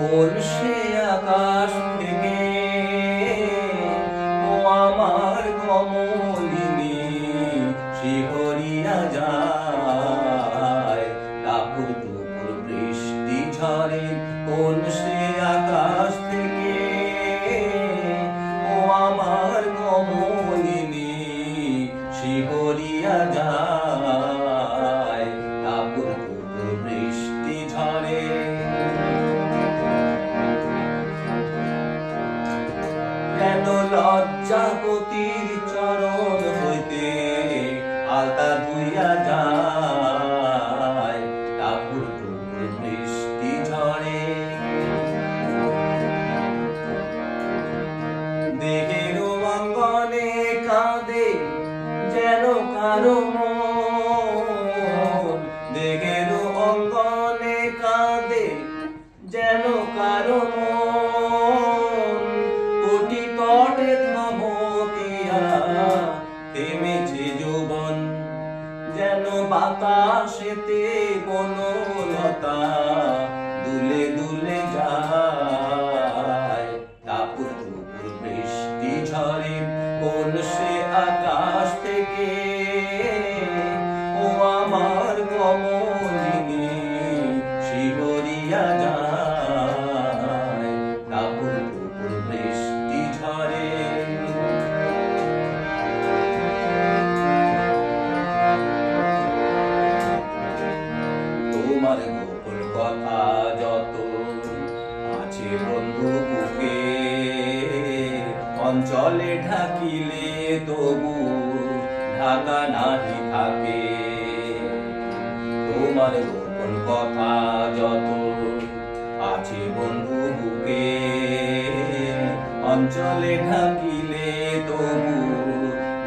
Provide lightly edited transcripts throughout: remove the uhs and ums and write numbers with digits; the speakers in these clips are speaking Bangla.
কোন সে আকাশ থেকে ও আমার কমলিনী শিহরিয়া যায়। টাপুর টুপুর বৃষ্টি ঝরে কোন সে আকাশ থেকে ও আমার কমলিনী শিহরিয়া যায়। টাপুর টুপুর বৃষ্টি ঝরে কেন লজ্জাপতির চরণ হইতে আলতা ধুইয়া যায়। টাপুর টুপুর বৃষ্টি ঝরে দেহের অঙ্গনে কাঁদে যেন কারো মন। দেহের অঙ্গনে কাঁদে যেন কারো মন। কোটি তটে থমকিয়া থেমেছে যৌবন যেন বাতাসেতে বনলতা দুলে দুলে যায়। টাপুর টুপুর বৃষ্টি ঝরে কোন সে আকাশ থেকে ও আমার কমলিনী শিহরিয়া যায়। টাপুর টুপুর বৃষ্টি ঝরে তোমার গোপন কথা যত আছে বন্ধু বুকে অঞ্চলে ঢাকিলে তবু ঢাকা নাহি থাকে। তোমার গোপন কথা যত আছে বন্ধু বুকে অঞ্চলে ঢাকিলে তবু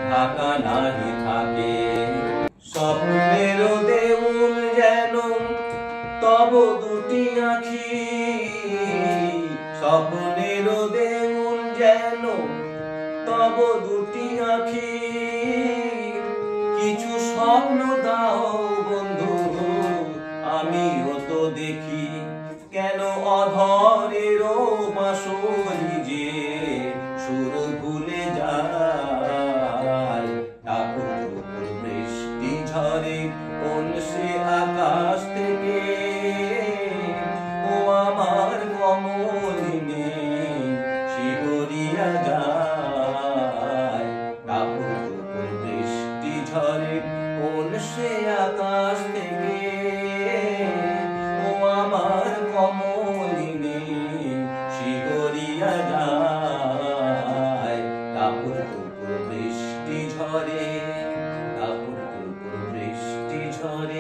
ঢাকা নাহি থাকে। স্বপ্নের দেউল যেন তব দুটি আঁখি। স্বপ্নের দেউল যেন তব দুটি আঁখি। কিছু স্বপ্ন দাও বন্ধু আমিও তো দেখি। কেন অধরের বাঁশরি যে সুর ভুলে যায়। টাপুর টুপুর বৃষ্টি ঝরে কোন সে আকাশ থেকে ও আমার কমলিনী শিহরিয়া যায়। টাপুর টুপুর বৃষ্টি ঝরে কোন সে আকাশ থেকে ও আমার কমলিনী শিহরিয়া যায়। টাপুর টুপুর বৃষ্টি ঝরে টাপুর টুপুর বৃষ্টি ঝরে।